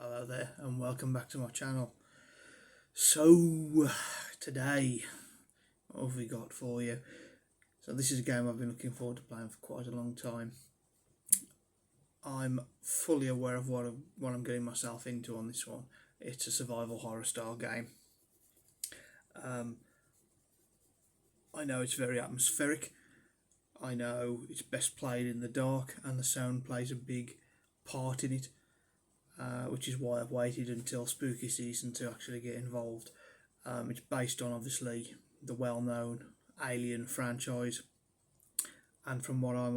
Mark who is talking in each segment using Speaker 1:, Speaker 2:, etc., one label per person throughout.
Speaker 1: Hello there and welcome back to my channel. So today, what have we got for you? So this is a game I've been looking forward to playing for quite a long time. I'm fully aware of what I'm getting myself into on this one. It's a survival horror style game. I know it's very atmospheric. I know it's best played in the dark and the sound plays a big part in it. Which is why I've waited until spooky season to actually get involved. It's based on obviously the well-known Alien franchise, and from what I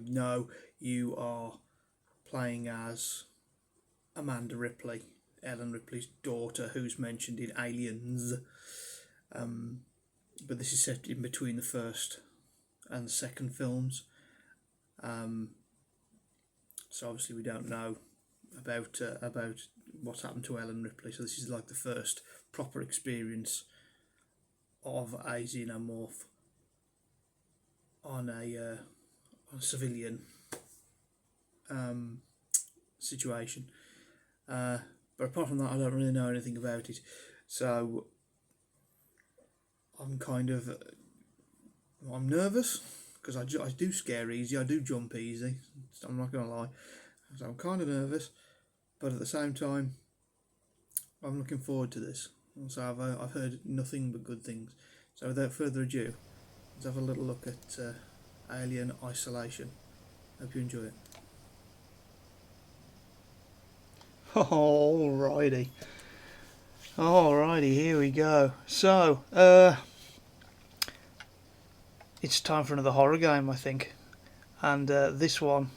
Speaker 1: know, you are playing as Amanda Ripley, Ellen Ripley's daughter, who's mentioned in Aliens. But this is set in between the first and the second films. So obviously we don't know about what's happened to Ellen Ripley. So this is like the first proper experience of a xenomorph on a civilian situation. But apart from that, I don't really know anything about it. So I'm I'm nervous because I do scare easy. I do jump easy. I'm not gonna lie. So I'm kind of nervous, but at the same time, I'm looking forward to this. So I've heard nothing but good things. So without further ado, let's have a little look at Alien Isolation. Hope you enjoy it. Alrighty, here we go. So, it's time for another horror game, I think. And this one,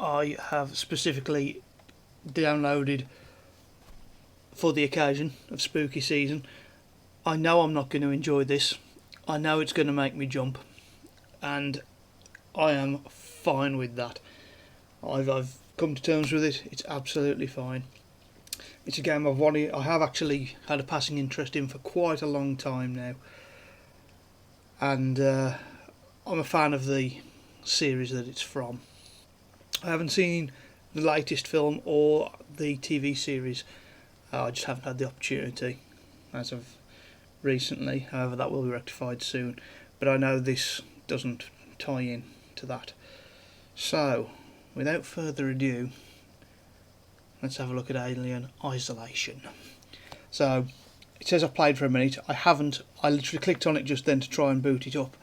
Speaker 1: I have specifically downloaded for the occasion of spooky season. I know I'm not going to enjoy this. I know it's going to make me jump, and I am fine with that. I've come to terms with it. It's absolutely fine. It's a game I have actually had a passing interest in for quite a long time now, and I'm a fan of the series that it's from. I haven't seen the latest film or the TV series. I just haven't had the opportunity as of recently. However, that will be rectified soon. But I know this doesn't tie in to that. So, without further ado, let's have a look at Alien Isolation. So, it says I've played for a minute. I literally clicked on it just then to try and boot it up.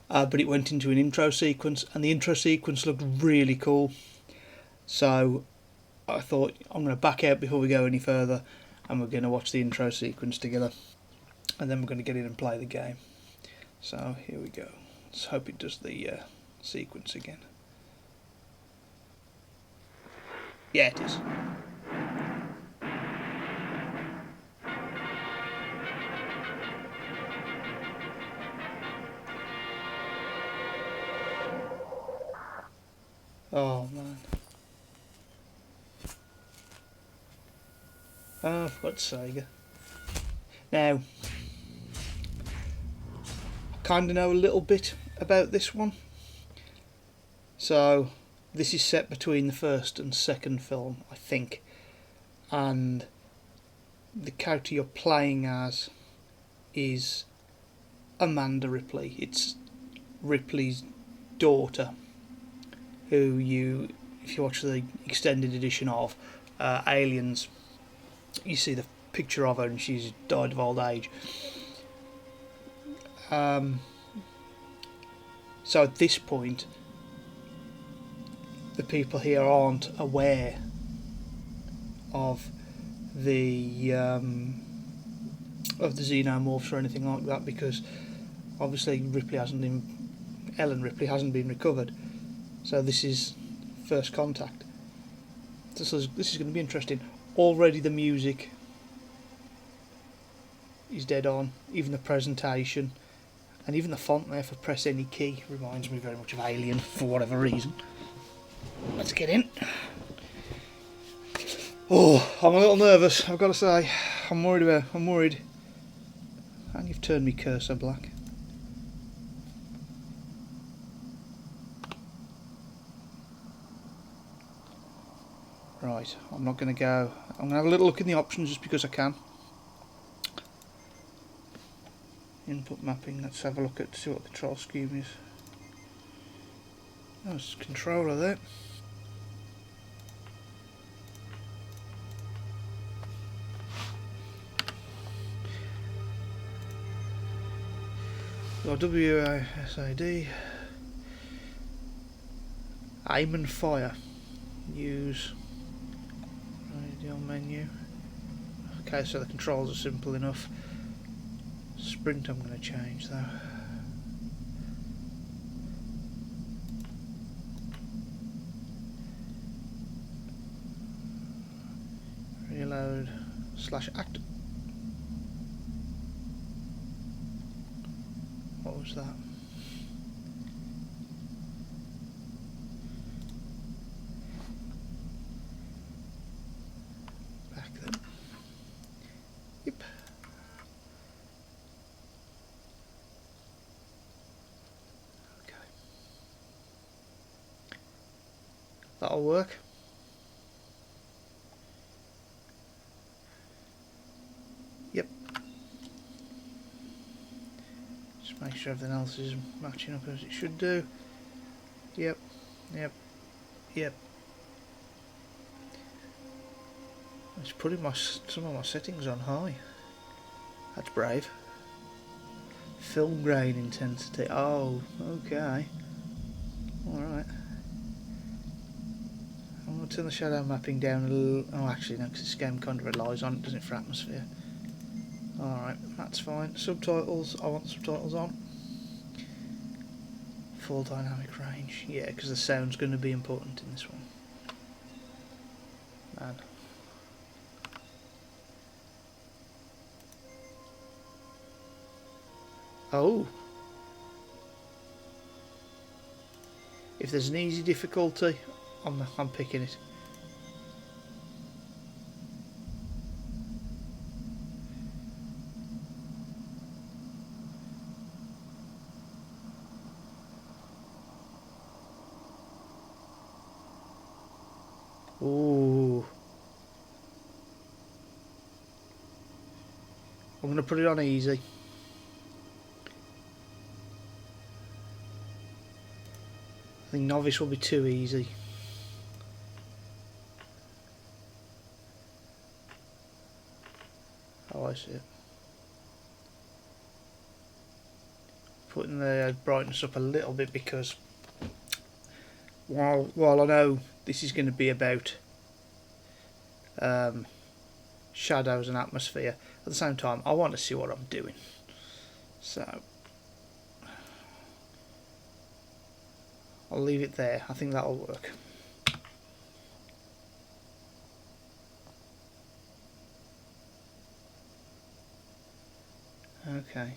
Speaker 1: But it went into an intro sequence, and the intro sequence looked really cool. So, I thought I'm going to back out before we go any further, and we're going to watch the intro sequence together, and then we're going to get in and play the game. So here we go. Let's hope it does the sequence again. Yeah, it is. Oh man. Oh, I've got Sega. Now, I kind of know a little bit about this one. So, this is set between the first and second film, I think. And the character you're playing as is Amanda Ripley. It's Ripley's daughter, who if you watch the extended edition of Aliens, you see the picture of her and she's died of old age. So at this point, the people here aren't aware of the xenomorphs or anything like that, because obviously Ellen Ripley hasn't been recovered. So this is first contact. This is going to be interesting. Already the music is dead on, even the presentation, and even the font there for press any key reminds me very much of Alien for whatever reason. Let's get in. Oh, I'm a little nervous, I've got to say. I'm worried. And you've turned me cursor black. Right, I'm not going to go. I'm going to have a little look in the options just because I can. Input mapping, let's have a look at see what the control scheme is. Oh, it's controller there. WASD. Aim and fire. Use. Radio menu. Okay, so the controls are simple enough. Sprint I'm going to change though. Reload / act. What was that? Back then. Yep. Okay. That'll work. Yep. Just make sure everything else is matching up as it should do. Yep. Yep. Yep. I was putting some of my settings on high. That's brave. Film grain intensity. Oh, okay. Alright. I'm going to turn the shadow mapping down a little. Oh, actually, no, because this game kind of relies on it, doesn't it, for atmosphere. Alright, that's fine. Subtitles, I want subtitles on. Full dynamic range. Yeah, because the sound's going to be important in this one. Man. Oh. If there's an easy difficulty, I'm picking it. Ooh. I'm going to put it on easy. I think novice will be too easy. Oh, I see it. Putting the brightness up a little bit because while I know this is going to be about shadows and atmosphere, at the same time I want to see what I'm doing. So I'll leave it there. I think that'll work. Okay.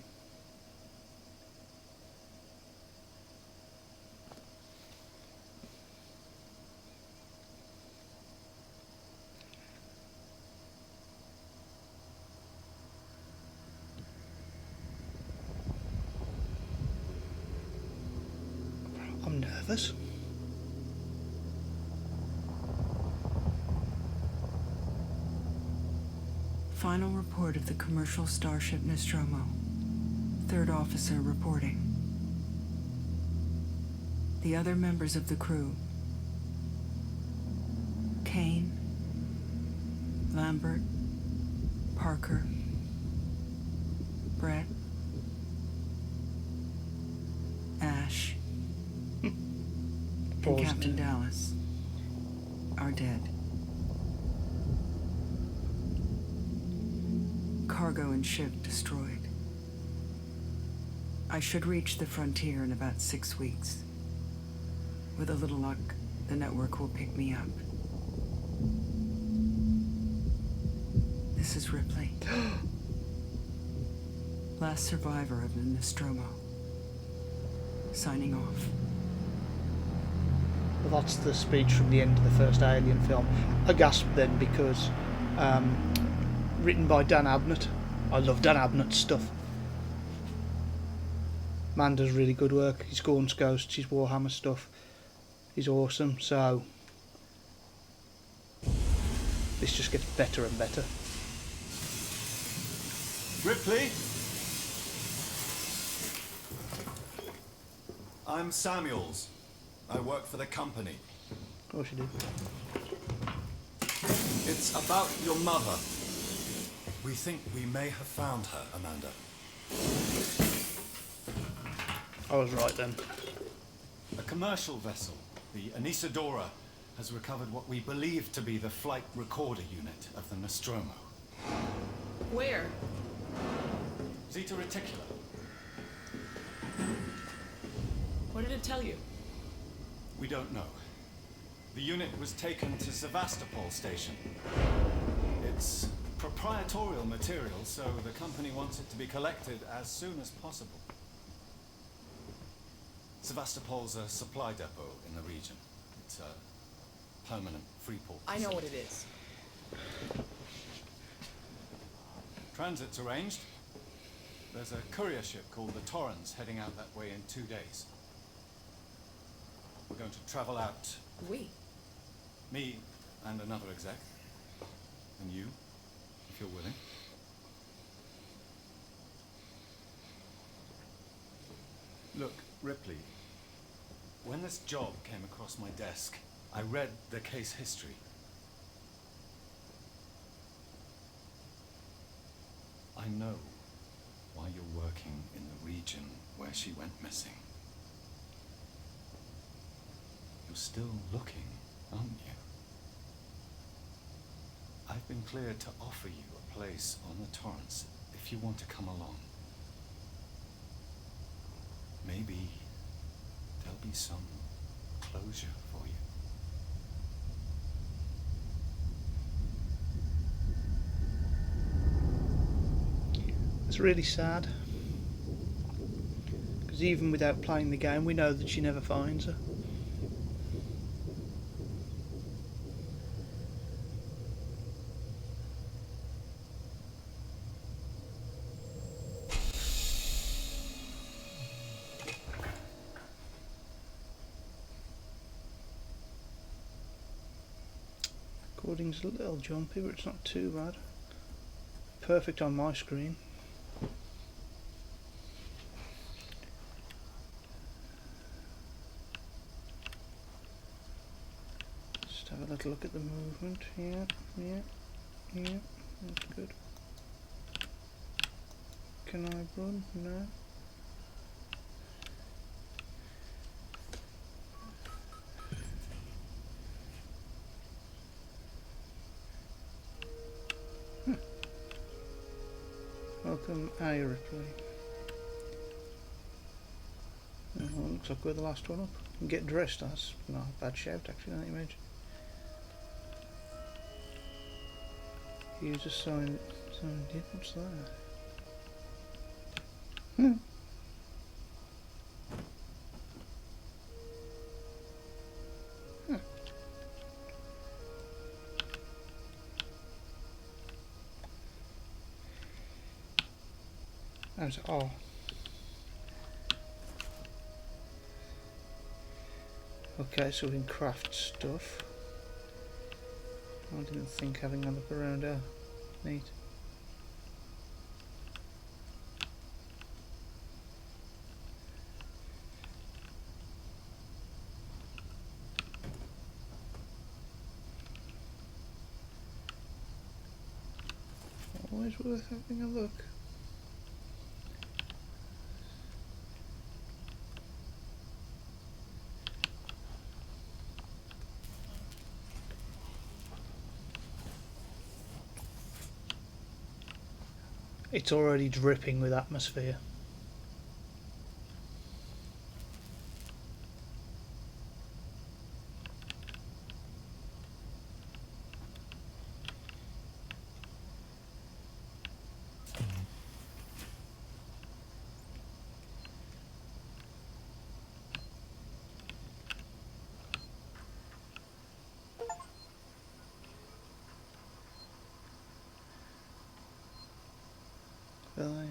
Speaker 1: I'm nervous.
Speaker 2: Final report of the commercial starship Nostromo. Third officer reporting. The other members of the crew: Kane, Lambert, Parker, Brett, Ash, and Captain Dallas are dead. Cargo and ship destroyed. I should reach the frontier in about 6 weeks. With a little luck, the network will pick me up. This is Ripley. Last survivor of the Nostromo. Signing off.
Speaker 1: Well, that's the speech from the end of the first Alien film. I gasped then because written by Dan Abnett. I love Dan Abnett's stuff. Man does really good work. His Gaunt's Ghosts, his Warhammer stuff is awesome. So This just gets better and better.
Speaker 3: Ripley? I'm Samuels. I work for the company.
Speaker 1: Of course you do.
Speaker 3: It's about your mother. We think we may have found her, Amanda.
Speaker 1: I was right then.
Speaker 3: A commercial vessel, the Anesidora, has recovered what we believe to be the flight recorder unit of the Nostromo.
Speaker 4: Where?
Speaker 3: Zeta Reticula.
Speaker 4: What did it tell you?
Speaker 3: We don't know. The unit was taken to Sevastopol station. It's proprietorial material, so the company wants it to be collected as soon as possible. Sevastopol's a supply depot in the region. It's a permanent free port.
Speaker 4: I know what it is.
Speaker 3: Transit's arranged. There's a courier ship called the Torrens heading out that way in 2 days. We're going to travel out.
Speaker 4: We?
Speaker 3: Me and another exec. And you, if you're willing. Look, Ripley, when this job came across my desk, I read the case history. I know why you're working in the region where she went missing. You're still looking, aren't you? I've been cleared to offer you a place on the Torrens if you want to come along. Maybe there'll be some closure for you.
Speaker 1: It's really sad. Because even without playing the game, we know that she never finds her. Recording's a little jumpy, but it's not too bad. Perfect on my screen. Just have a little look at the movement. Yeah, that's good. Can I run? No. Welcome, Ripley. Oh, looks like we're the last one up. And get dressed, that's not a bad shout actually, that image. Use a sign did, what's that? That's all. Okay, so we can craft stuff. I didn't think having a look around there. Neat. Always worth having a look. It's already dripping with atmosphere. Well, yeah.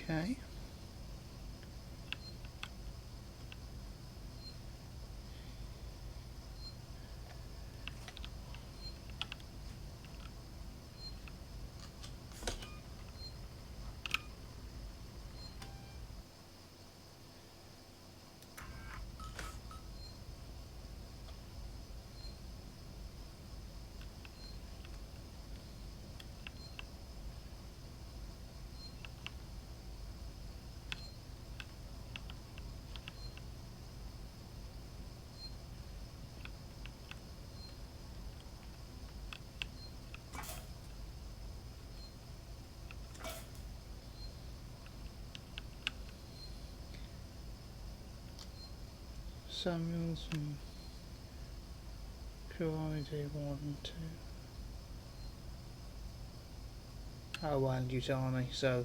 Speaker 1: Okay. Samuels and crew ID 1 and 2. Oh, Wild Yutani, so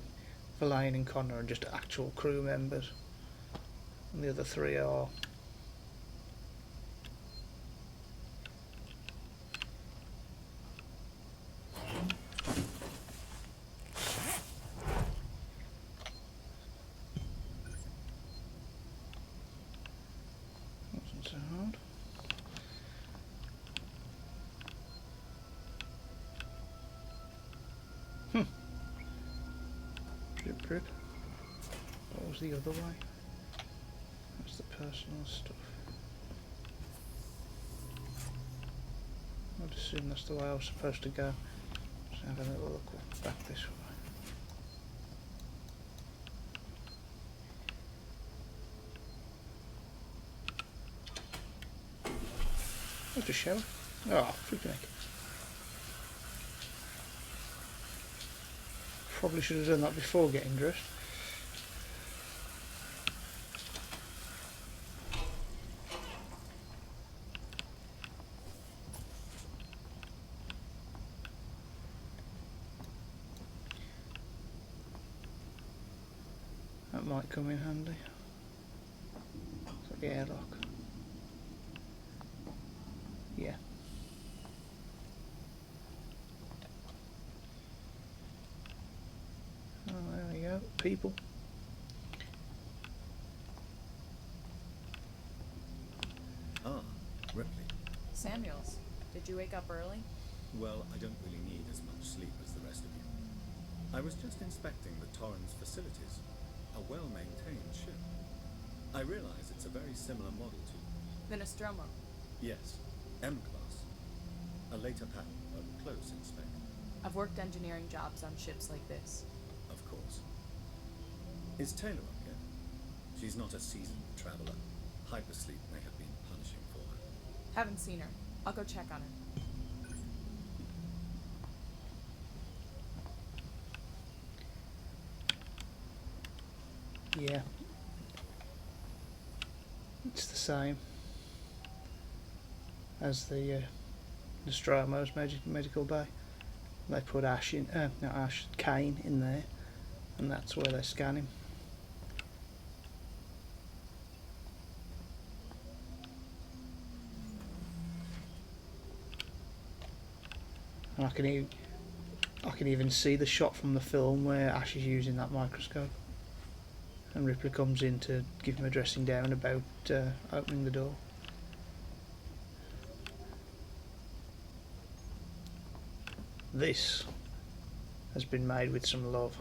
Speaker 1: Verlaine and Connor are just actual crew members. And the other three are wasn't so hard. Drip drip. What was the other way? That's the personal stuff. I'd assume that's the way I was supposed to go. Just have a little look back this way. I'll just shower. Oh, freaking heck. Probably should have done that before getting dressed. That might come in handy. It's like the airlock. Yeah. Oh, there we go. People.
Speaker 5: Ah, Ripley.
Speaker 6: Samuels, did you wake up early?
Speaker 5: Well, I don't really need as much sleep as the rest of you. I was just inspecting the Torrens facilities. A well-maintained ship. I realize it's a very similar model to...
Speaker 6: The Nostromo.
Speaker 5: Yes, M-class. A later pattern, but close in spec.
Speaker 6: I've worked engineering jobs on ships like this.
Speaker 5: Of course. Is Taylor up yet? She's not a seasoned traveler. Hypersleep may have been punishing for her.
Speaker 6: Haven't seen her. I'll go check on her.
Speaker 1: Yeah. It's the same as the Nostromo's medical bay. They put Ash in, not Ash, Kane in there, and that's where they scan him. And I can even see the shot from the film where Ash is using that microscope, and Ripley comes in to give him a dressing down about opening the door. This has been made with some love.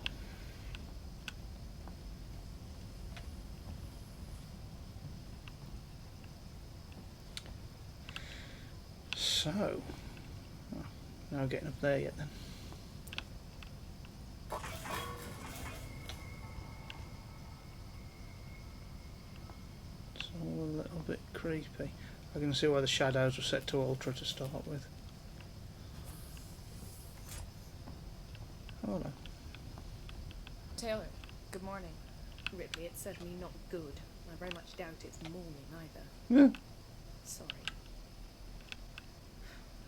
Speaker 1: So, now getting up there yet then. It's all a little bit creepy. I can see why the shadows were set to ultra to start with. Hold on.
Speaker 6: Taylor, good morning.
Speaker 7: Ripley, it's certainly not good. I very much doubt it's morning either.
Speaker 1: Yeah.
Speaker 7: Sorry.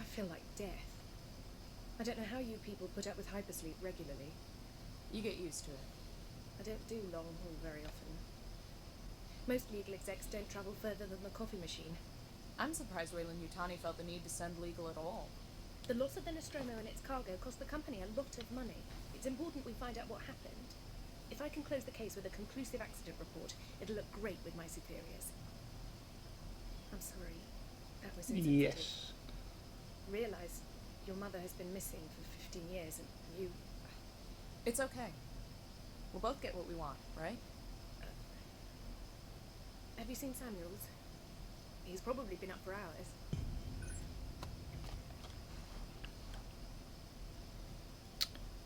Speaker 7: I feel like death. I don't know how you people put up with hypersleep regularly.
Speaker 6: You get used to it.
Speaker 7: I don't do long haul very often. Most legal execs don't travel further than the coffee machine.
Speaker 6: I'm surprised Wayland Yutani felt the need to send legal at all.
Speaker 7: The loss of the Nostromo and its cargo cost the company a lot of money. It's important we find out what happened. If I can close the case with a conclusive accident report, it'll look great with my superiors. I'm sorry. That was insensitive.
Speaker 1: Yes.
Speaker 7: Realize your mother has been missing for 15 years and you...
Speaker 6: It's okay. We'll both get what we want, right?
Speaker 7: Have you seen Samuels? He's probably been up for hours.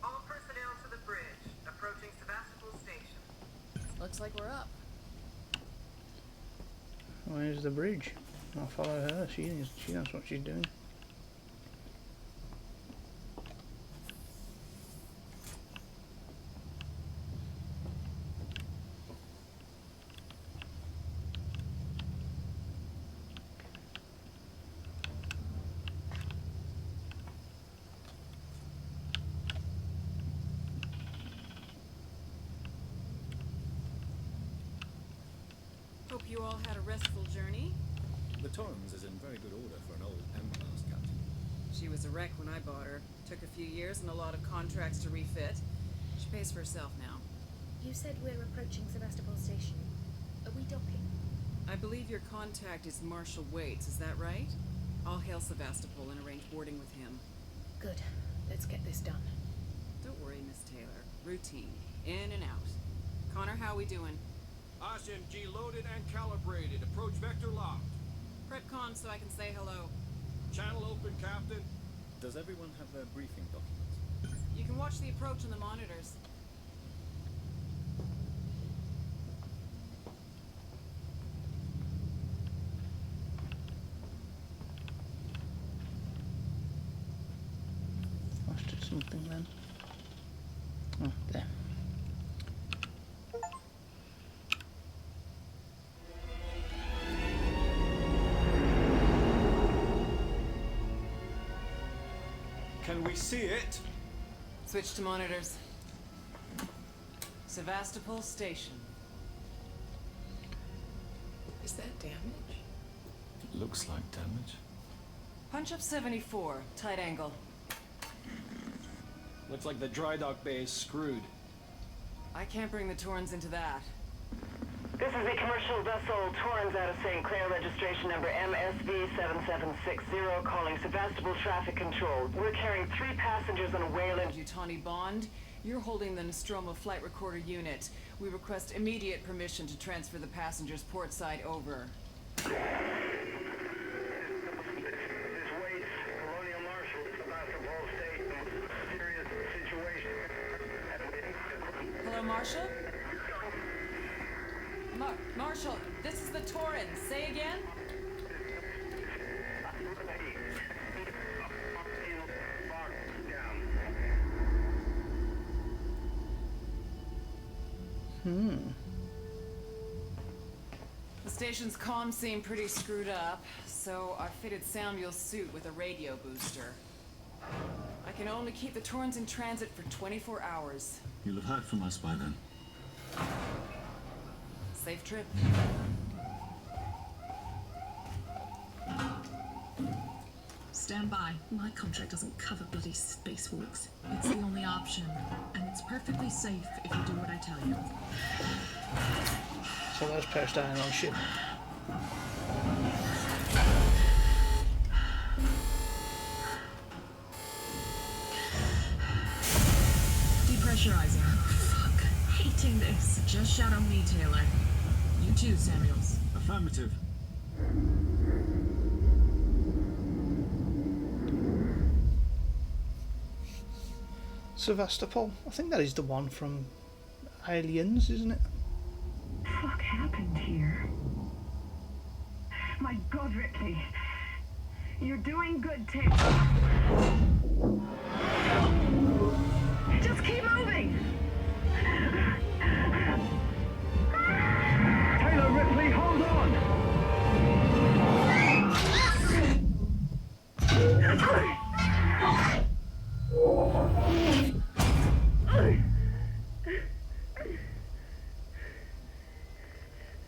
Speaker 8: All personnel to the bridge, approaching Sevastopol Station.
Speaker 6: Looks like we're up.
Speaker 1: Where's the bridge? I'll follow her. She knows what she's doing.
Speaker 2: Hope you all had a restful journey.
Speaker 5: The Torrens is in very good order for an old M-class captain.
Speaker 2: She was a wreck when I bought her. Took a few years and a lot of contracts to refit. She pays for herself now.
Speaker 7: You said we're approaching Sevastopol Station. Are we docking?
Speaker 2: I believe your contact is Marshal Waits, is that right? I'll hail Sevastopol and arrange boarding with him.
Speaker 7: Good. Let's get this done.
Speaker 2: Don't worry, Miss Taylor. Routine. In and out. Connor, how we doing?
Speaker 9: SMG loaded and calibrated. Approach vector locked.
Speaker 2: Prep con so I can say hello.
Speaker 9: Channel open, Captain.
Speaker 5: Does everyone have their briefing documents?
Speaker 2: You can watch the approach on the monitors.
Speaker 1: Must do something then. Oh, there.
Speaker 3: Can we see it?
Speaker 2: Switch to monitors. Sevastopol Station.
Speaker 4: Is that damage?
Speaker 3: It looks like damage.
Speaker 2: Punch up 74, tight angle.
Speaker 9: Looks like the dry dock bay is screwed.
Speaker 2: I can't bring the Torrens into that.
Speaker 8: This is the commercial vessel Torrens out of St. Clair, registration number MSV7760, calling Sevastopol Traffic Control. We're carrying 3 passengers on a Wayland.
Speaker 2: Yutani Bond, you're holding the Nostromo flight recorder unit. We request immediate permission to transfer the passengers port side over.
Speaker 10: This Waits, Colonial Marshal, Sevastopol Station. Serious situation.
Speaker 2: Hello, Marshal? Marshal, this is the Torrens. Say again? The station's comms seem pretty screwed up, so I fitted Samuel's suit with a radio booster. I can only keep the Torrens in transit for 24 hours.
Speaker 5: You'll have heard from us by then.
Speaker 2: Safe trip.
Speaker 11: Stand by. My contract doesn't cover bloody spacewalks. It's the only option, and it's perfectly safe if you do what I tell you.
Speaker 1: So that's Peristine on ship.
Speaker 11: Depressurizing. Fuck. Hating this. Just shadow me, Taylor. You too, Samuels.
Speaker 5: Affirmative.
Speaker 1: Sevastopol. I think that is the one from Aliens, isn't it?
Speaker 8: What happened here? My God, Ripley. You're doing good, Taylor. Just keep moving. Taylor, Ripley, hold on.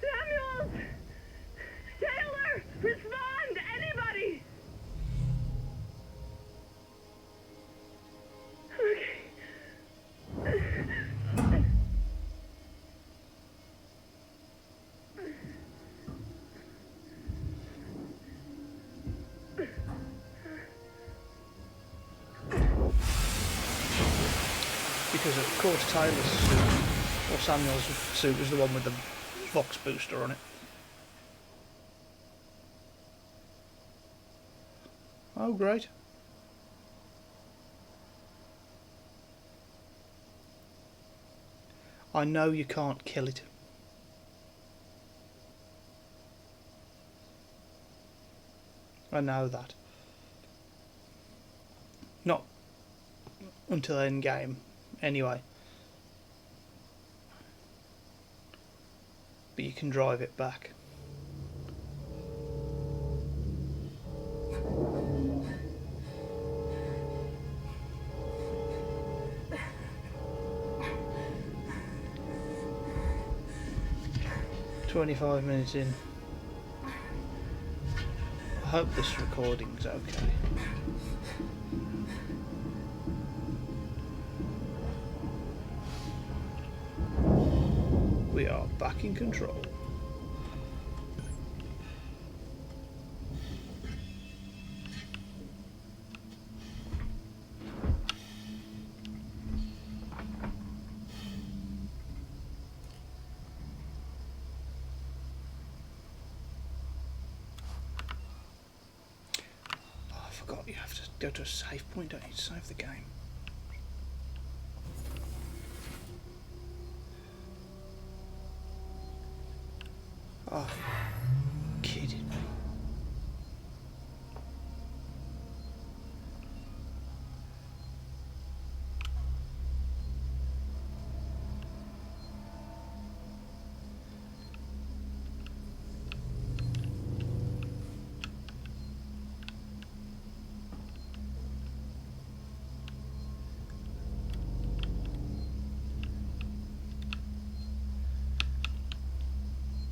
Speaker 8: Samuels! Taylor! Respond! Anybody! Okay.
Speaker 1: because of course Taylor's suit, or Samuel's suit, was the one with the Vox booster on it. Oh, great. I know you can't kill it. I know that. Not until endgame, anyway. But you can drive it back. "25 minutes in. I hope this recording's okay." We are back in control. Oh, I forgot you have to go to a save point, don't you, to save the game? Oh, kidding me.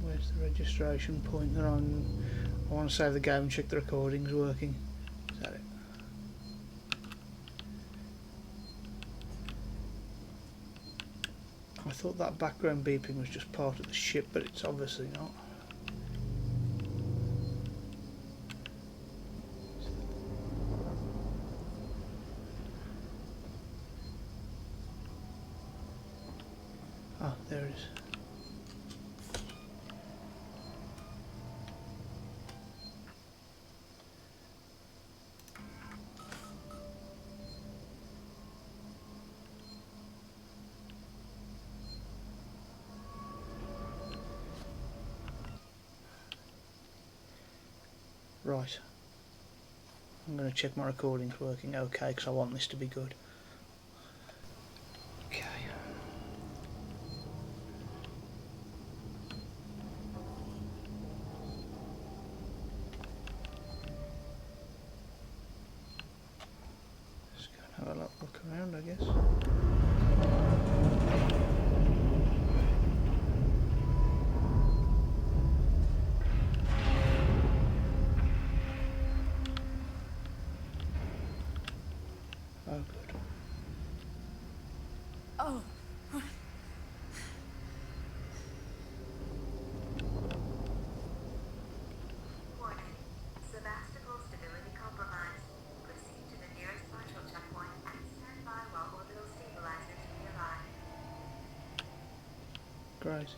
Speaker 1: Where's the registration point that I'm... I want to save the game and check the recording's working. Is that it? I thought that background beeping was just part of the ship, but it's obviously not. Ah, there it is. Right. I'm going to check my recording's working okay because I want this to be good. Okay. Let's go and have a look around, I guess. Oh, good.
Speaker 2: Oh.
Speaker 12: Warning. Sevastopol stability compromised. Proceed to the nearest partial checkpoint and stand by while orbital stabilizers realign.
Speaker 1: Great.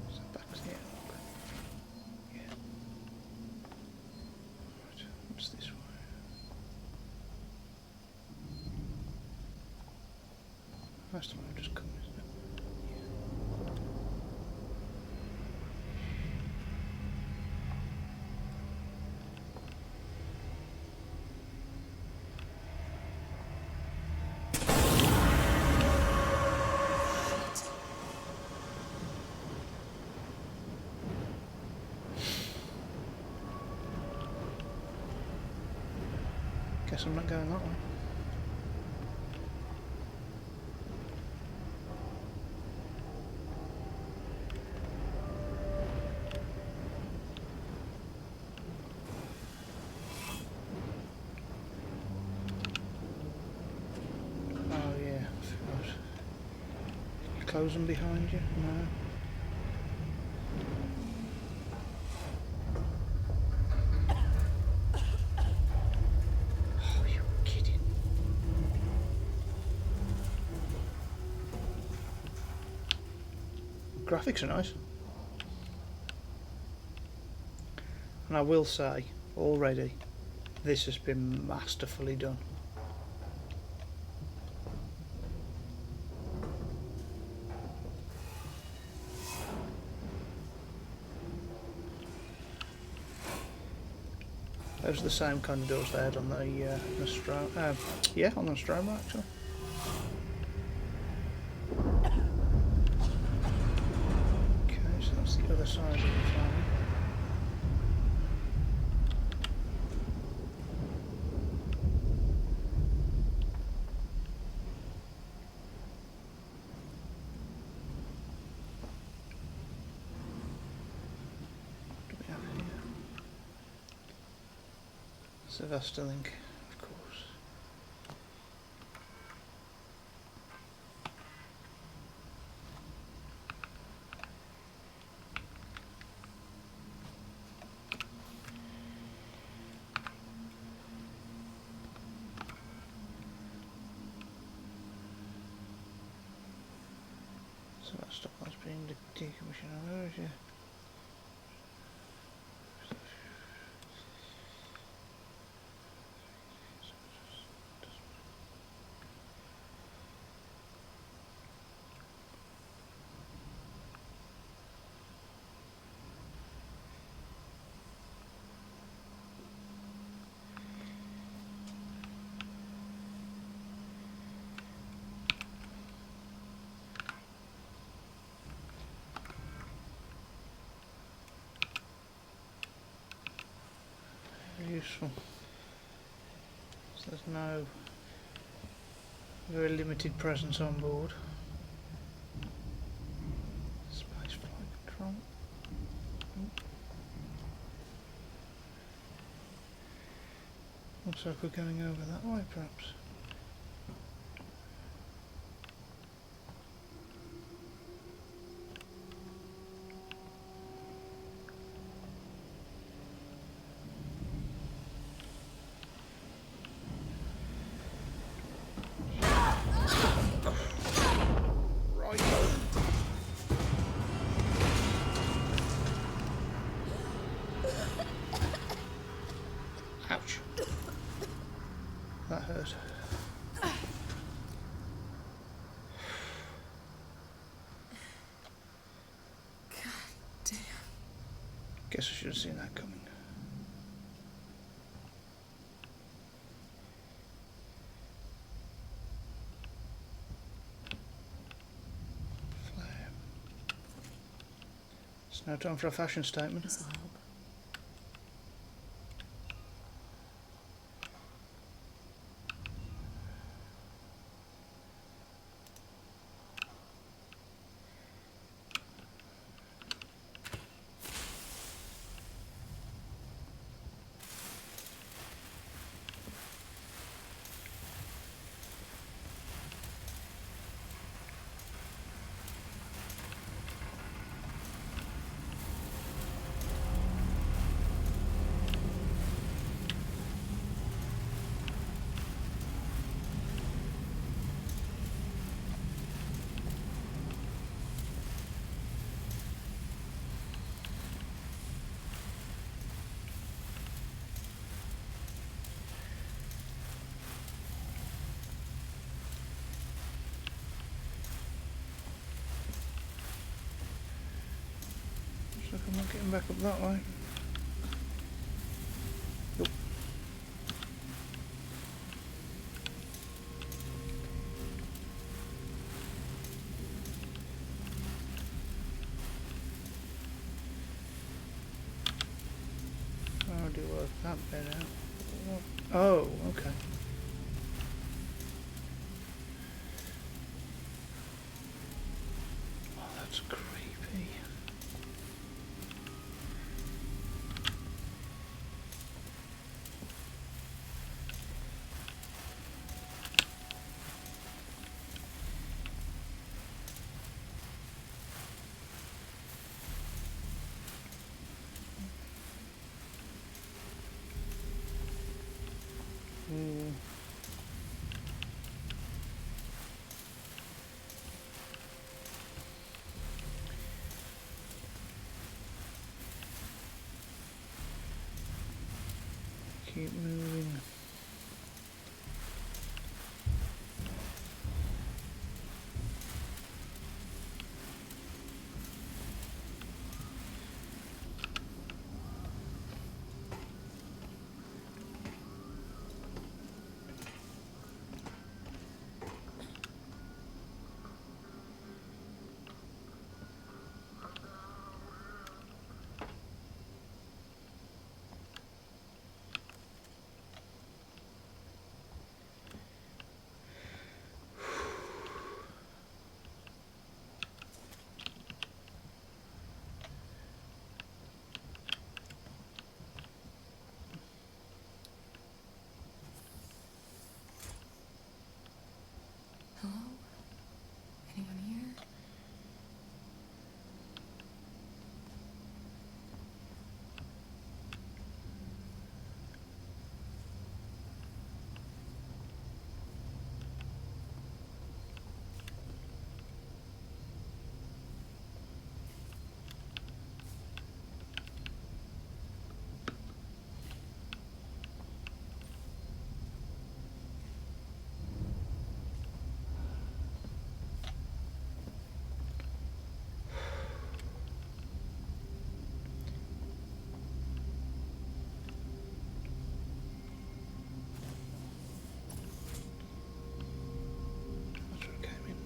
Speaker 1: So back to the airlock. Yeah. Right, what's this way? That's the way I've just come, isn't it? Yeah. Guess I'm not going that way. close them behind you? No. Oh, you're kidding. Graphics are nice. And I will say, already, this has been masterfully done. Those are the same kind of doors they had on the Nostromo. Yeah, on the Nostromo actually. Okay, so that's the other side of the farm. Sevastalink, of course. Sevastopol's being decommissioned. Where is it? Useful. So there's no very limited presence on board. Space flight control. Looks like we're going over that way, perhaps. Ouch. That hurt.
Speaker 6: God damn.
Speaker 1: Guess I should have seen that coming. Flare. It's now time for a fashion statement.
Speaker 6: This'll help. Looks like I'm not getting back up that way. Nope. How do I work that bit out? Oh, okay. Oh, that's creepy.
Speaker 1: keep moving.
Speaker 2: Hello? Anyone here?
Speaker 1: That's where I came in.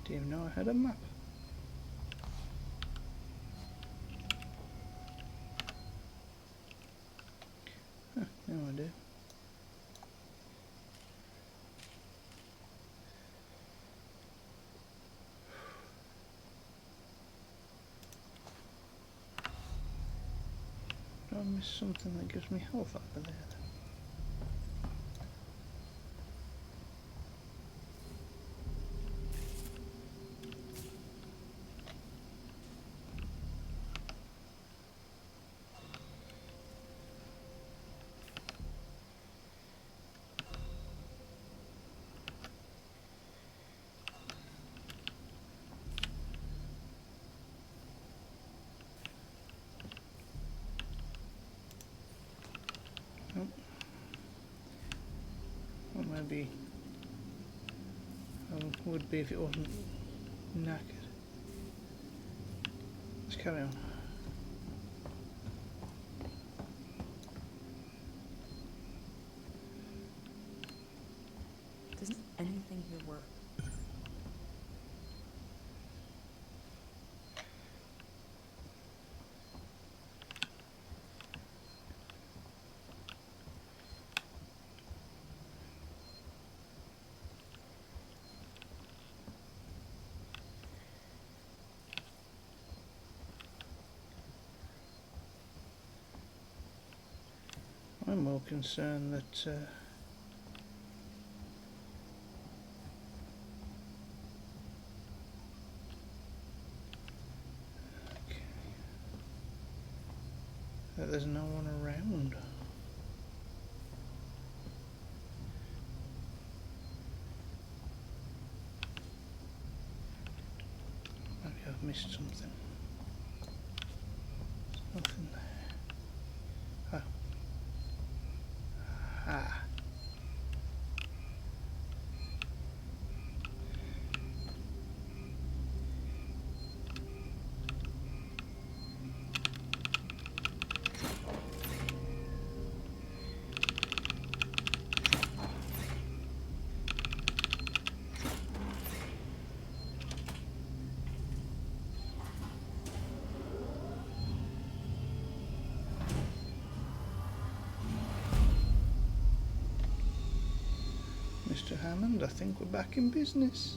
Speaker 1: Didn't even know I had a map. Huh, now I do. Did I miss something that gives me health over there? Nope. Well, maybe I would be if it wasn't knackered. Let's carry on.
Speaker 2: Doesn't anything here work?
Speaker 1: I'm more concerned that okay, that there's no one around. Maybe I've missed something. There's nothing there. Oh. Ah. Mr. Hammond, I think we're back in business.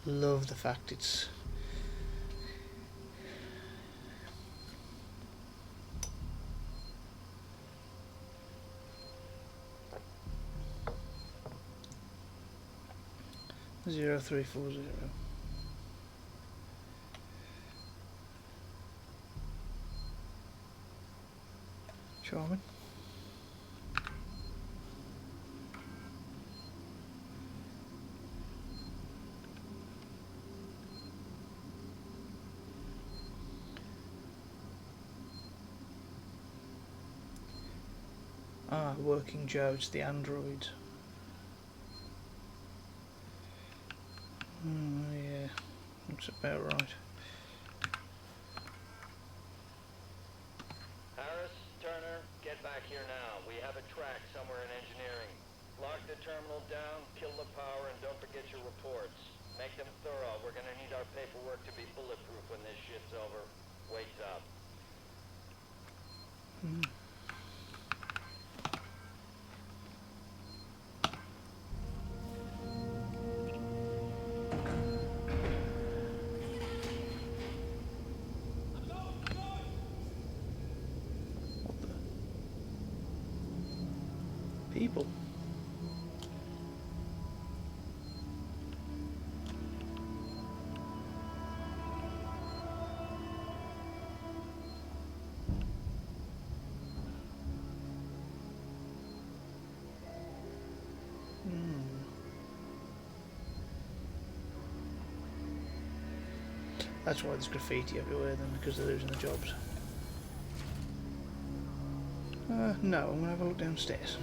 Speaker 1: love the fact it's Zero 340. Charming. Ah, Working Joe, it's the android. Yeah, looks about right.
Speaker 13: Harris, Turner, get back here now. We have a track somewhere in engineering. Lock the terminal down, kill the power, and don't forget your reports. Make them thorough. We're gonna need our paperwork to be bulletproof when this shit's over. Waits up.
Speaker 1: People. That's why there's graffiti everywhere then, because they're losing the jobs. No, I'm going to have a look downstairs.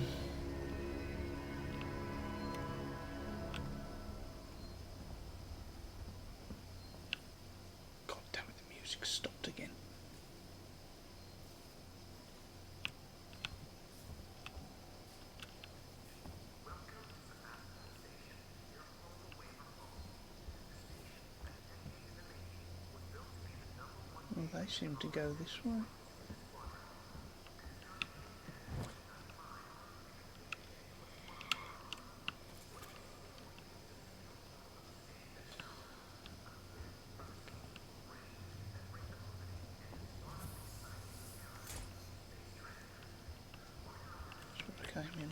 Speaker 1: God damn it, the music stopped again. Well, they seem to go this way. That's what I came in.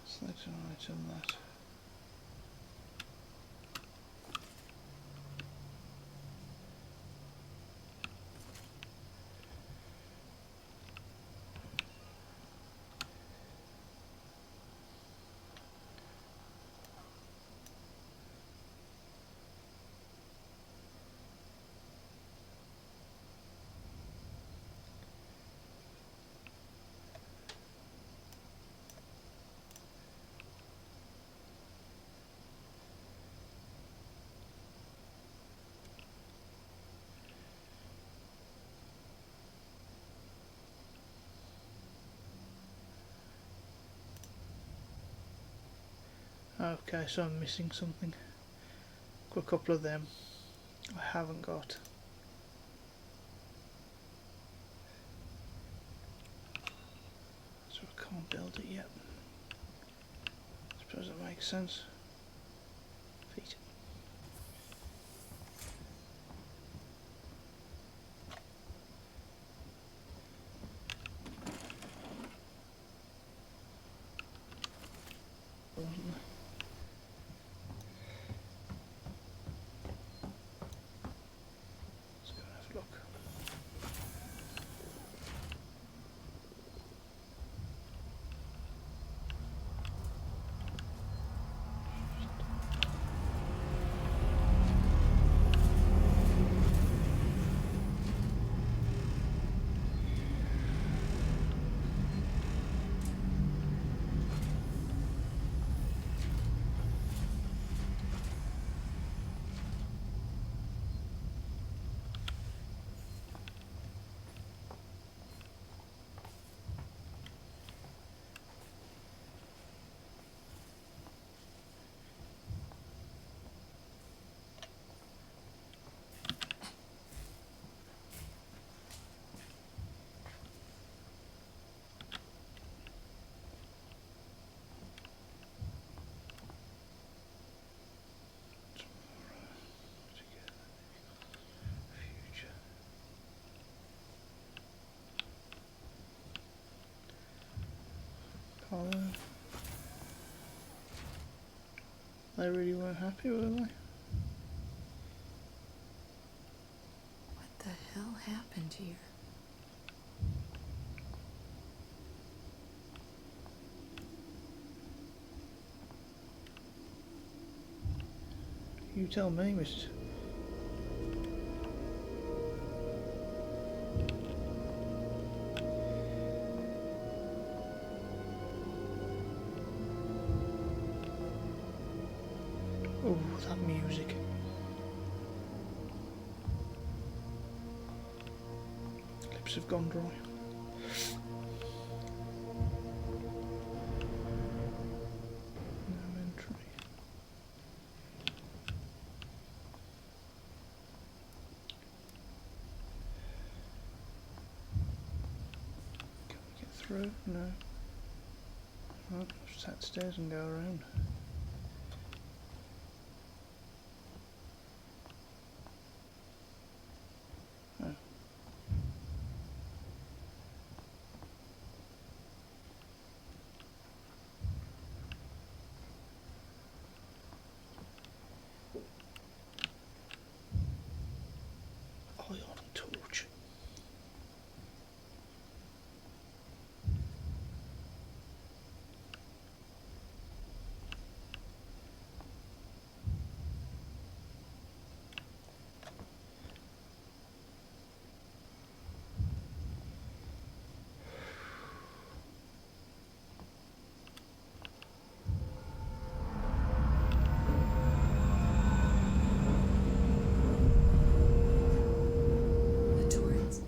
Speaker 1: Select an item that. Okay, so I'm missing something. Got a couple of them I haven't got. So I can't build it yet. Suppose that makes sense. Feet. Oh, they really weren't happy, were they?
Speaker 11: What the hell happened here?
Speaker 1: You tell me, Mr. Oh, that music. Lips have gone dry. No entry. Can we get through? No. Oh, just that stairs and go around. Ion torch.
Speaker 11: The Torrens.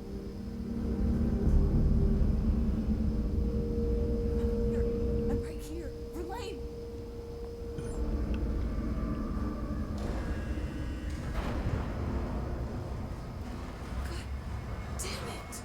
Speaker 2: I'm right here. Verlaine! God damn it!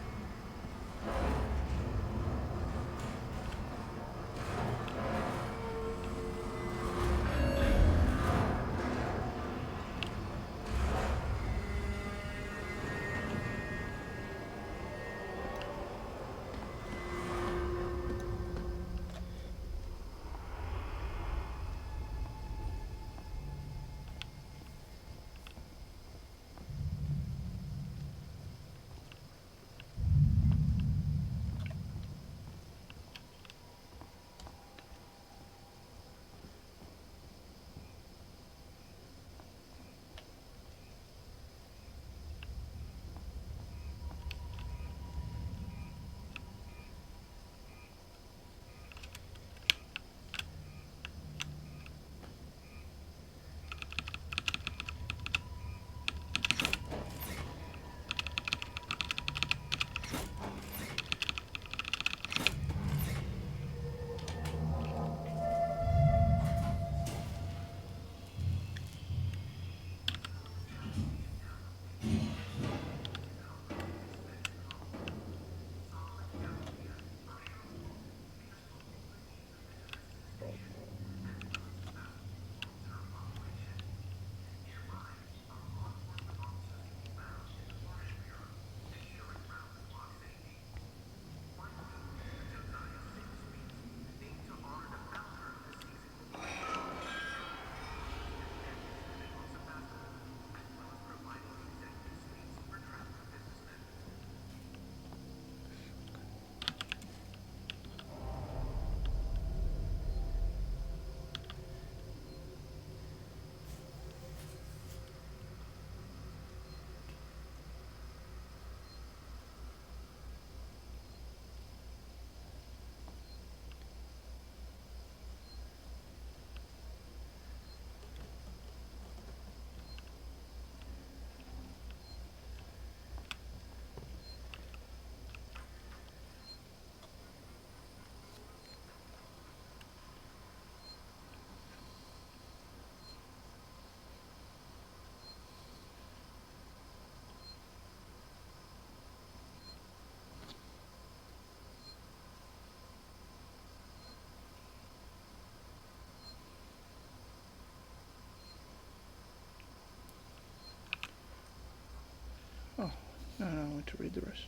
Speaker 1: Oh, no, I want to read the rest.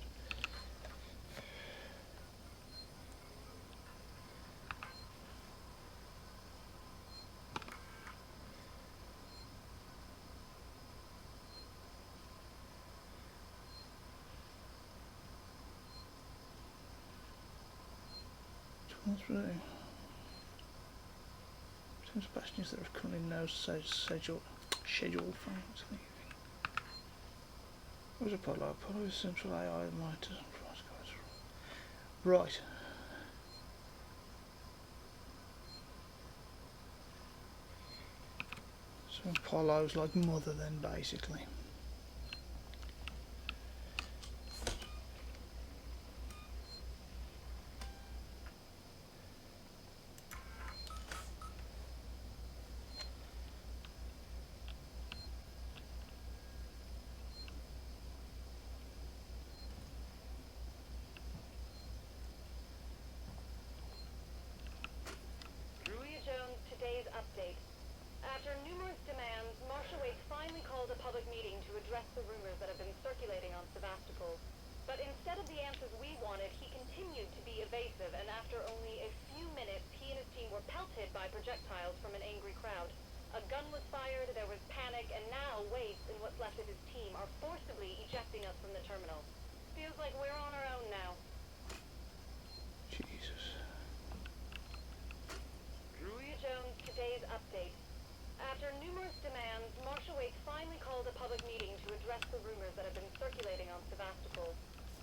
Speaker 1: Sebastians that have currently no scheduled flights. What was Apollo? Apollo is central AI monitor. Right. So Apollo's like mother then, basically.
Speaker 14: Druia Jones, today's update. After numerous demands, Marshal Waite finally called a public meeting to address the rumors that have been circulating on Sevastopol. But instead of the answers we wanted, he continued to be evasive, and after only a few minutes, he and his team were pelted by projectiles from an angry crowd. A gun was fired, there was panic, and now Waite and what's left of his team are forcibly ejecting us from the terminal. Feels like we're on our own now.
Speaker 1: Jesus.
Speaker 14: Druia Jones, today's update. After numerous demands, Marshal Waite finally called a public meeting to address the rumors that have been circulating on Sevastopol.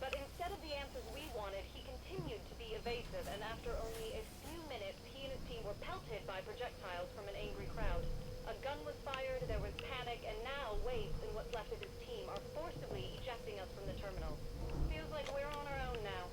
Speaker 14: But instead of the answers we wanted, he continued to be evasive, and after only a few minutes, he and his team were pelted by projectiles from an angry crowd. A gun was fired, there was panic, and now Waite and what's left of his team are forcibly ejecting us from the terminal. Feels like we're on our own now.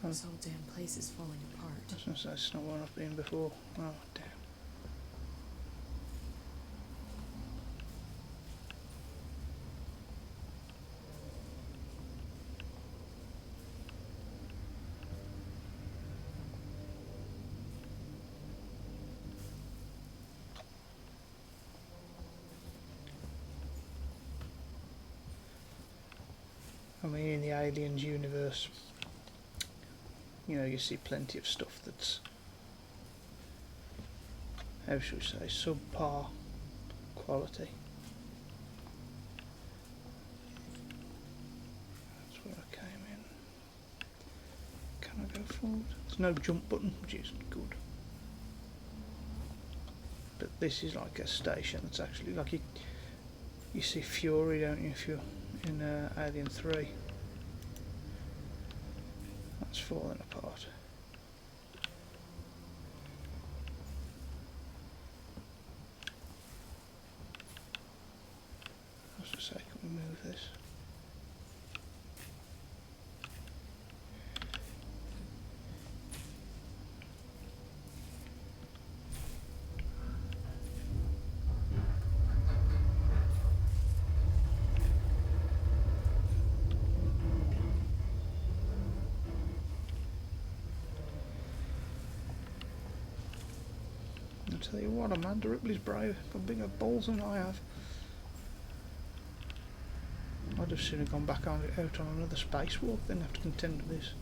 Speaker 4: This whole damn place is falling apart.
Speaker 1: I was going to say, it's not one I've been before. Oh, damn. I mean, in the Aliens universe, you know, you see plenty of stuff that's, how should we say, subpar quality. That's where I came in. Can I go forward? There's no jump button, which is good. But this is like a station that's actually like you see Fury, don't you, if you're in Alien 3. That's falling apart. I was going to say, can we move this? I'll tell you what, Amanda Ripley's brave. Got bigger balls than I have. I'd have sooner gone back out on another spacewalk than have to contend with this.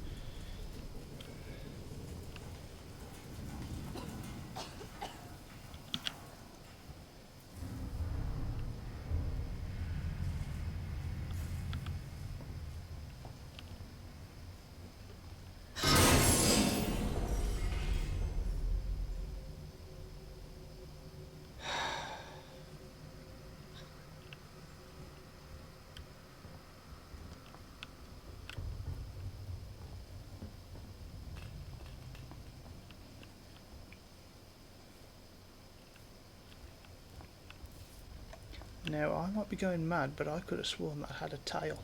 Speaker 1: Now, I might be going mad, but I could have sworn that had a tail.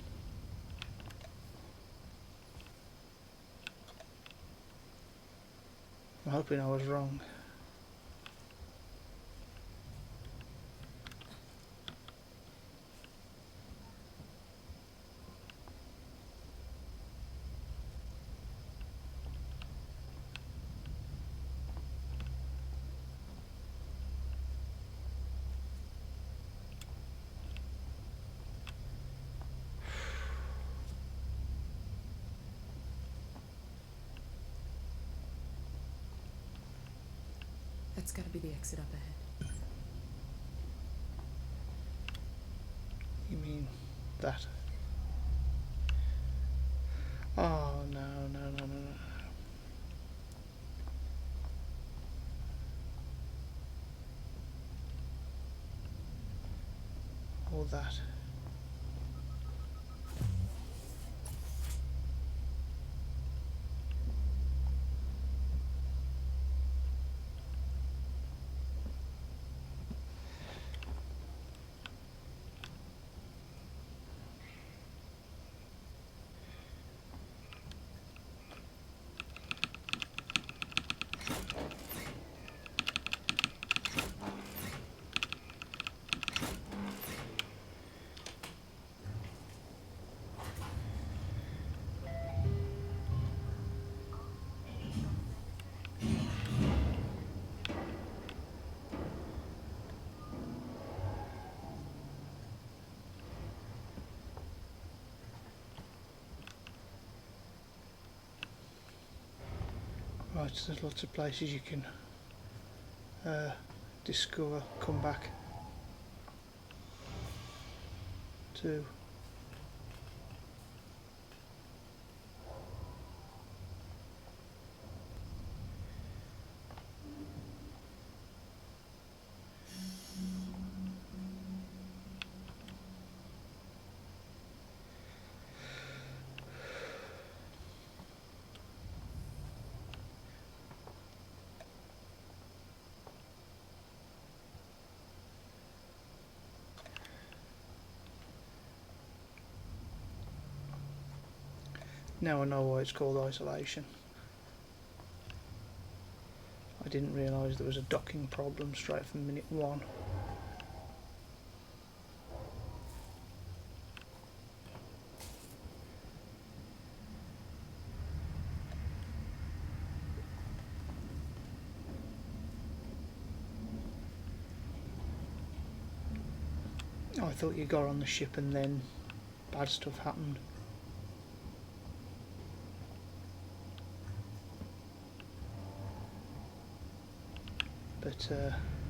Speaker 1: I'm hoping I was wrong.
Speaker 4: That's gotta be the exit up ahead.
Speaker 1: You mean that? Oh, no, no, no, no, no. All that. Right, there's lots of places you can discover, come back to. Now I know why it's called isolation. I didn't realise there was a docking problem straight from minute one. I thought you got on the ship and then bad stuff happened.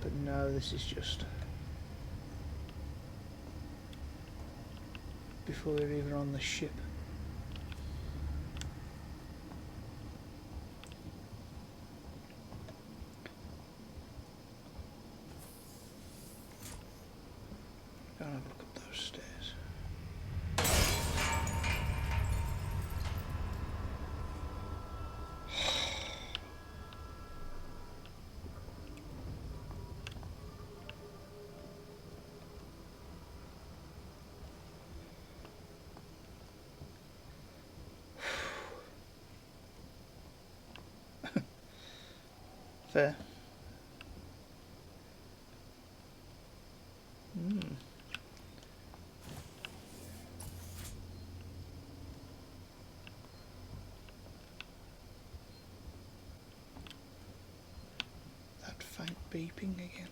Speaker 1: But no, this is just before they're even on the ship. Go and have a look up those stairs. Fair. That faint beeping again.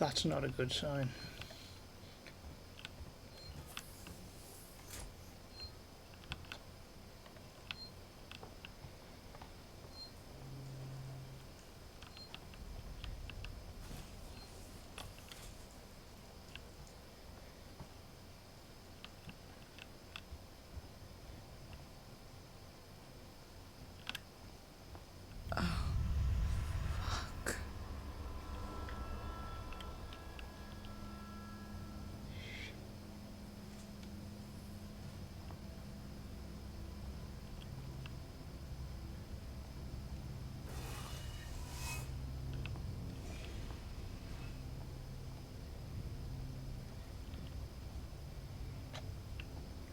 Speaker 1: That's not a good sign.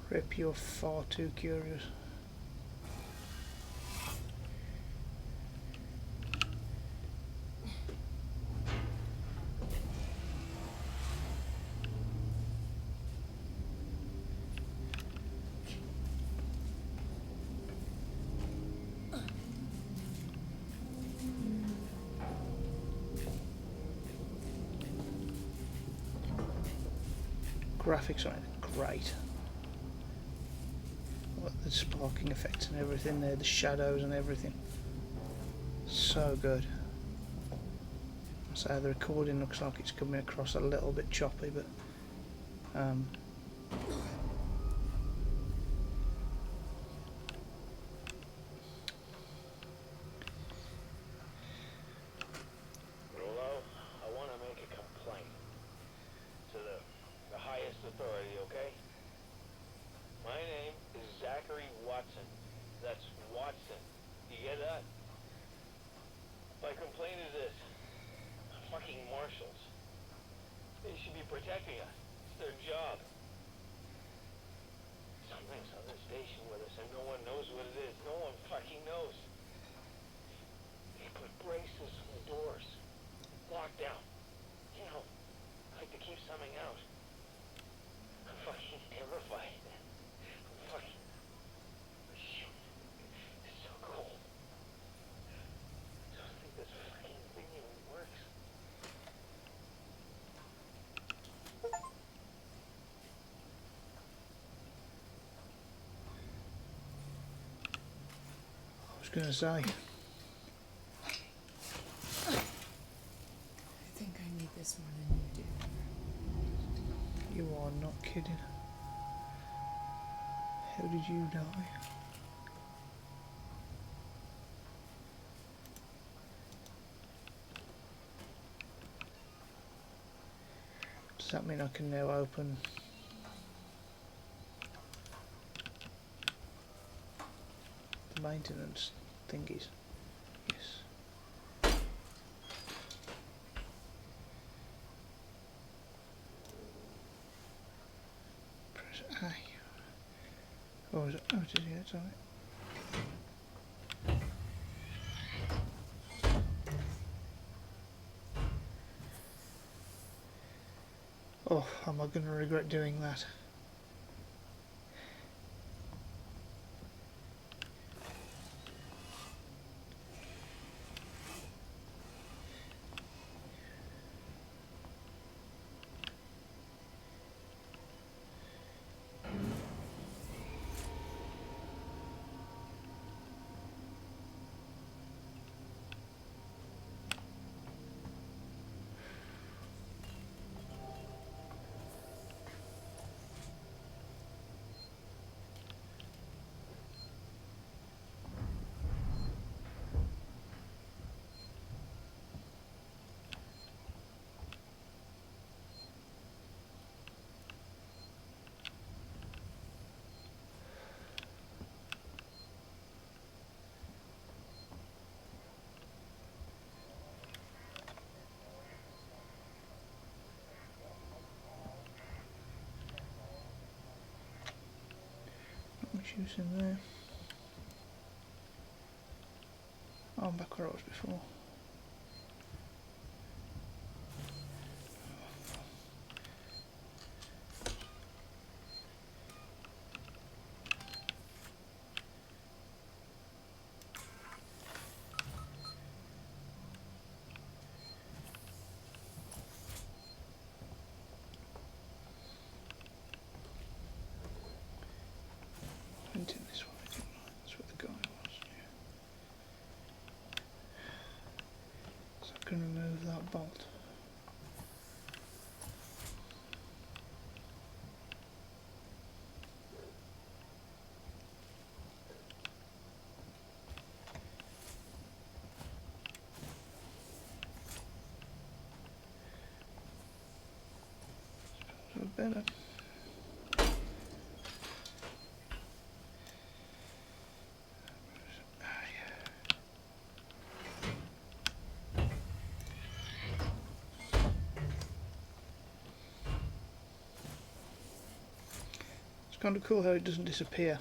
Speaker 1: Rip, you're far too curious. Graphics on it are great. The sparking effects and everything there, the shadows and everything. So good. So the recording looks like it's coming across a little bit choppy, but
Speaker 13: Rolo, I want to make a complaint to the highest authority, okay? My name is Zachary Watson. That's Watson. You get that? My complaint is this. Fucking marshals. They should be protecting us. It's their job. Something's on the station with us and no one knows what it is. No one fucking knows. They put braces on the doors. Locked down. You know, like to keep something out. I'm fucking terrified. Fucking shoot. It's so cold. I don't think this fucking thing even works.
Speaker 1: I was gonna say,
Speaker 4: I think I need this more than you do.
Speaker 1: you are not kidding. How did you die? Does that mean I can now open the maintenance thingies? Yes. Press A. Oh, is it? Oh, it is, yeah, it's alright. Oh, am I going to regret doing that? Use in there. Oh, I'm back where I was before. can remove that bolt. Better. It's kind of cool how it doesn't disappear.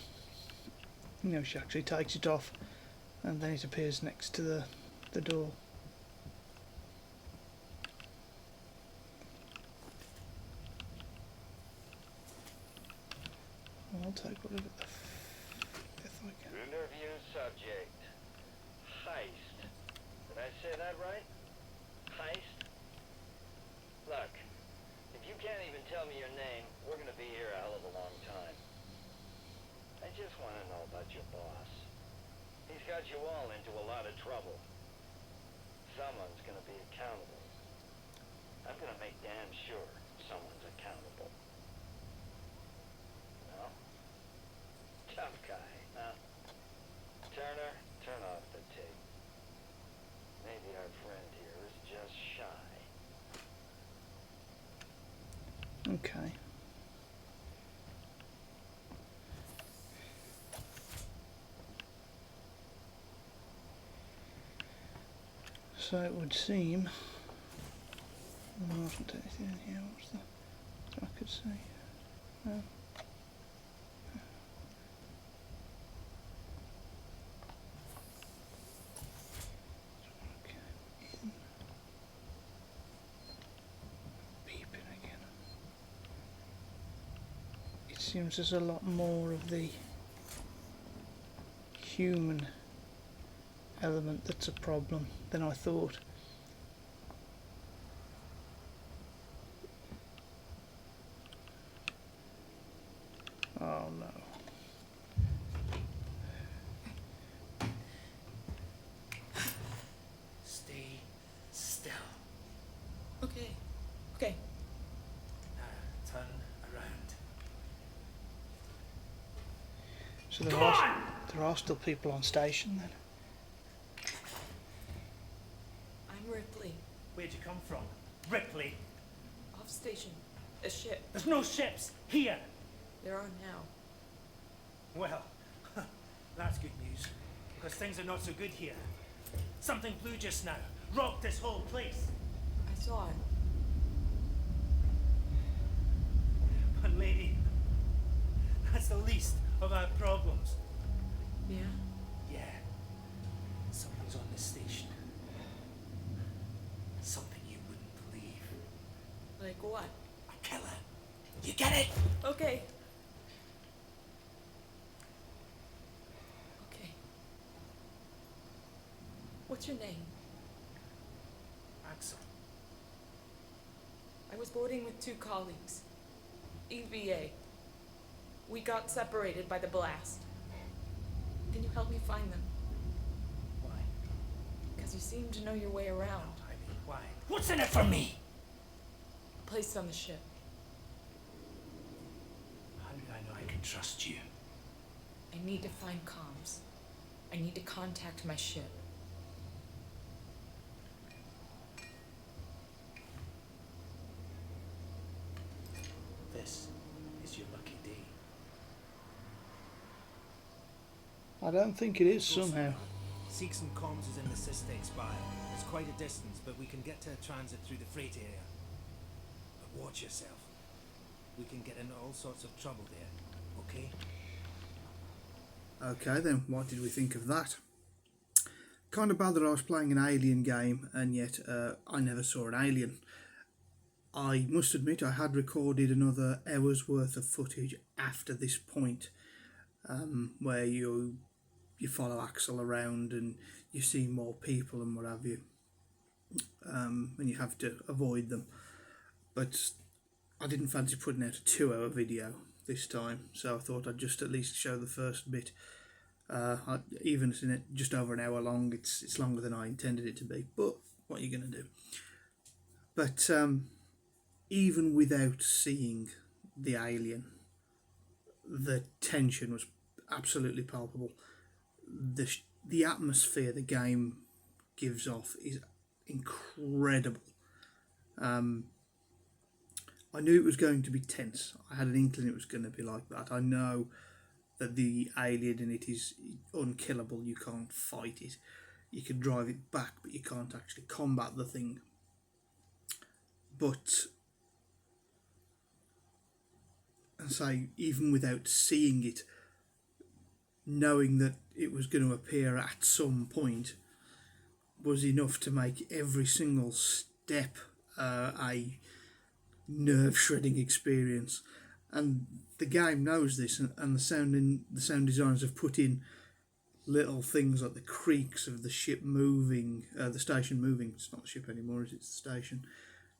Speaker 1: You know, she actually takes it off and then it appears next to the door. I'll take whatever the f I can.
Speaker 13: Interview subject. Heist. Did I say that right? Heist? Look, if you can't even tell me your name, we're gonna be here a hell of a long time. I just want to know about your boss. He's got you all into a lot of trouble. Someone's gonna be accountable. I'm gonna make damn sure someone's accountable. No? Tough guy, huh? Turner, turn off the tape. Maybe our friend here is just shy.
Speaker 1: Okay. So it would seem there wasn't anything in here. What's that? I could see. No. It seems there's a lot more of the human element that's a problem than I thought. Oh no.
Speaker 15: Stay still.
Speaker 4: Okay. Okay.
Speaker 15: Now turn around.
Speaker 1: So there are still people on station then.
Speaker 4: I'm Ripley.
Speaker 15: Where'd you come from? Ripley?
Speaker 4: Off station. A ship.
Speaker 15: There's no ships here!
Speaker 4: There are now.
Speaker 15: Well, that's good news, because things are not so good here. Something blew just now, rocked this whole place.
Speaker 4: I saw it.
Speaker 15: But lady, that's the least of our problems.
Speaker 4: Yeah?
Speaker 15: Yeah. Someone's on this station. Something you wouldn't believe.
Speaker 4: Like what?
Speaker 15: A killer. You get it?
Speaker 4: Okay. Okay. What's your name?
Speaker 15: Axel.
Speaker 4: I was boarding with 2 colleagues. EVA. We got separated by the blast. Can you help me find them?
Speaker 15: Why?
Speaker 4: Because you seem to know your way around.
Speaker 15: Why? What's in it for me?
Speaker 4: A place on the ship.
Speaker 15: How do I know I can trust you?
Speaker 4: I need to find comms. I need to contact my ship.
Speaker 15: This is your lucky day.
Speaker 1: I don't think it is somehow.
Speaker 16: Seek some comms is in the Systech Spire. It's quite a distance, but we can get to transit through the freight area. But watch yourself. We can get into all sorts of trouble there, okay?
Speaker 6: Okay then, what did we think of that? Kind of bad that I was playing an alien game and yet I never saw an alien. I must admit I had recorded another hour's worth of footage after this point, where you follow Axel around and you see more people and what have you, and you have to avoid them. But I didn't fancy putting out a 2-hour video this time, so I thought I'd just at least show the first bit. Even if it's just over an hour long, it's longer than I intended it to be, but what are you going to do? But even without seeing the alien, the tension was absolutely palpable. The atmosphere the game gives off is incredible. I knew it was going to be tense. I had an inkling it was going to be like that. I know that the alien in it is unkillable. You can't fight it. You can drive it back, but you can't actually combat the thing. But, and say, even without seeing it, knowing that it was going to appear at some point was enough to make every single step a nerve-shredding experience. And the game knows this, and the sound designers have put in little things like the creaks of the ship moving, the station moving. It's not the ship anymore, it's the station.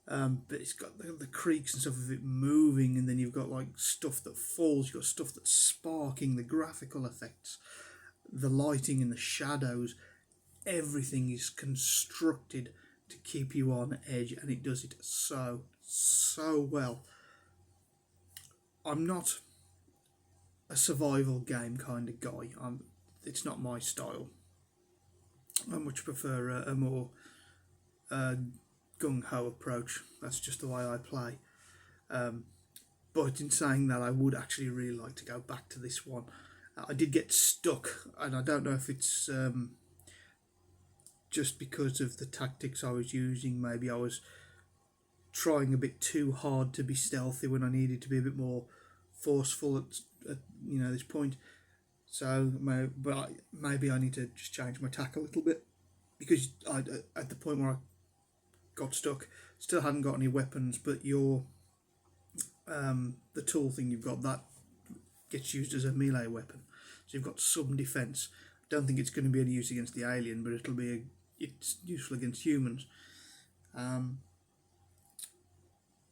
Speaker 6: But it's got the creaks and stuff of it moving, and then you've got like stuff that falls, you've got stuff that's sparking, the graphical effects, the lighting and the shadows. Everything is constructed to keep you on edge, and it does it so well. I'm not a survival game kind of guy. It's not my style. I much prefer a more gung-ho approach. That's just the way I play. But in saying that, I would actually really like to go back to this one. I did get stuck, and I don't know if it's just because of the tactics I was using. Maybe I was trying a bit too hard to be stealthy when I needed to be a bit more forceful at this point. So maybe I need to just change my tack a little bit, because at the point where I got stuck, still hadn't got any weapons, but the tool thing you've got, that gets used as a melee weapon, so you've got some defense. Don't think it's going to be any use against the alien, but it's useful against humans.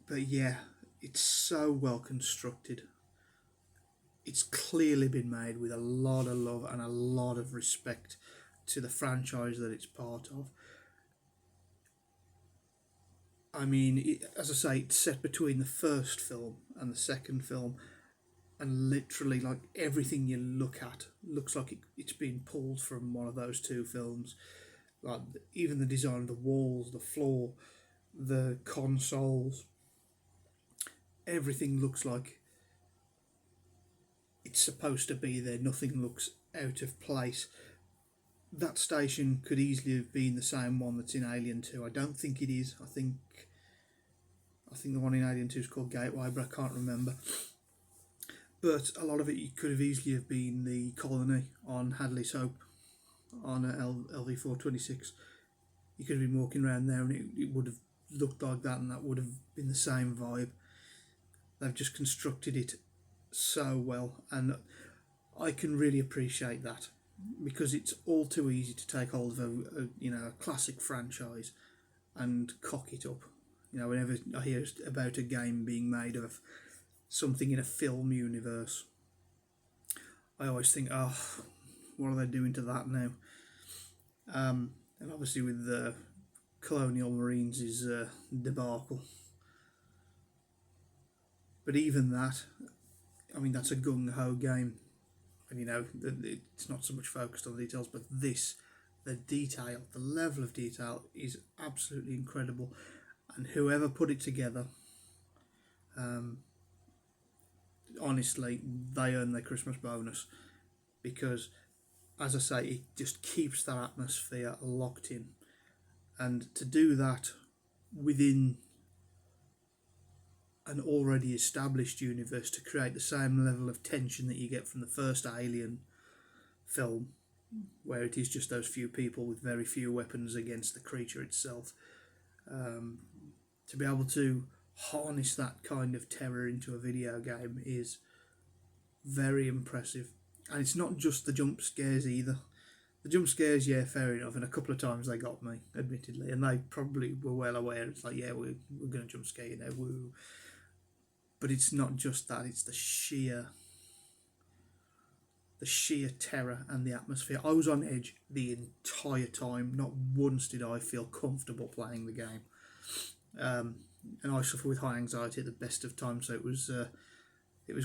Speaker 6: But yeah, it's so well constructed. It's clearly been made with a lot of love and a lot of respect to the franchise that it's part of. I mean, as I say, it's set between the first film and the second film, and literally, like, everything you look at looks like it's been pulled from one of those two films. Like, even the design of the walls, the floor, the consoles, everything looks like it's supposed to be there. Nothing looks out of place. That station could easily have been the same one that's in Alien 2. I don't think it is. I think the one in Alien 2 is called Gateway, but I can't remember. But a lot of it could have easily have been the colony on Hadley's Hope on LV-426. You could have been walking around there and it would have looked like that, and that would have been the same vibe. They've just constructed it so well, and I can really appreciate that, because it's all too easy to take hold of a classic franchise and cock it up. Whenever I hear about a game being made of something in a film universe, I always think, oh, what are they doing to that now? And obviously with the Colonial Marines is debacle. But even that, I mean, that's a gung-ho game, and it's not so much focused on the details, but the detail, the level of detail is absolutely incredible, and whoever put it together, honestly, they earn their Christmas bonus, because, as I say, it just keeps that atmosphere locked in, and to do that within an already established universe, to create the same level of tension that you get from the first Alien film, where it is just those few people with very few weapons against the creature itself, to be able to harness that kind of terror into a video game is very impressive. And it's not just the jump scares either. The jump scares, yeah, fair enough, and a couple of times they got me, admittedly, and they probably were well aware. It's like, yeah, we're going to jump scare you now, woo. But it's not just that, it's the sheer the sheer terror and the atmosphere. I was on edge the entire time. Not once did I feel comfortable playing the game. And I suffer with high anxiety at the best of times, so it was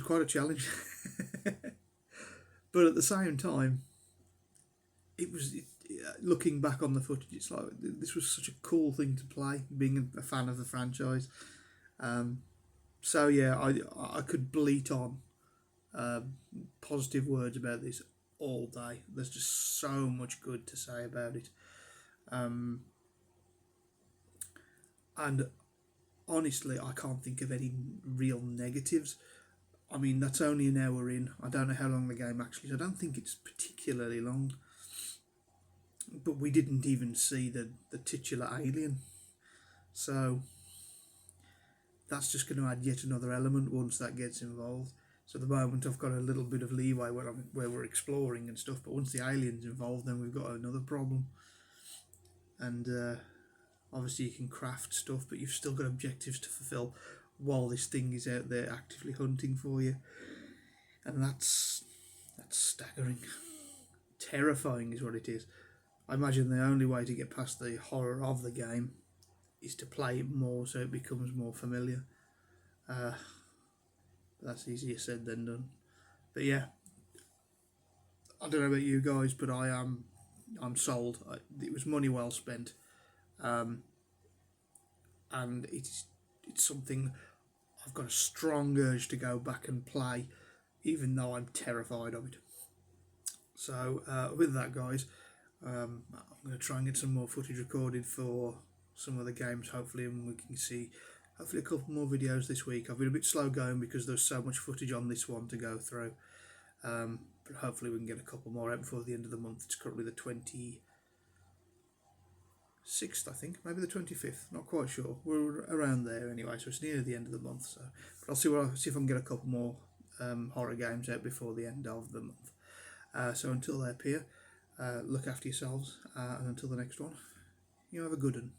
Speaker 6: quite a challenge. But at the same time, looking back on the footage, it's like this was such a cool thing to play, being a fan of the franchise. So yeah, I could bleat on positive words about this all day. There's just so much good to say about it. And honestly, I can't think of any real negatives. I mean, that's only an hour in. I don't know how long the game actually is. I don't think it's particularly long. But we didn't even see the titular alien. So that's just going to add yet another element once that gets involved. So at the moment I've got a little bit of leeway where we're exploring and stuff, but once the alien's involved, then we've got another problem. And obviously you can craft stuff, but you've still got objectives to fulfill while this thing is out there actively hunting for you. And that's staggering. Terrifying is what it is. I imagine the only way to get past the horror of the game is to play it more so it becomes more familiar. That's easier said than done. But yeah, I don't know about you guys, but I'm sold. It was money well spent, and it's something I've got a strong urge to go back and play, even though I'm terrified of it. So with that, guys, I'm going to try and get some more footage recorded for some of the games, hopefully, and we can see hopefully a couple more videos this week. I've been a bit slow going because there's so much footage on this one to go through, but hopefully we can get a couple more out before the end of the month. It's currently the 26th, I think, maybe the 25th, not quite sure. We're around there anyway, so it's near the end of the month. So, but I'll see if I can get a couple more horror games out before the end of the month. So until they appear, look after yourselves, and until the next one, you have a good one.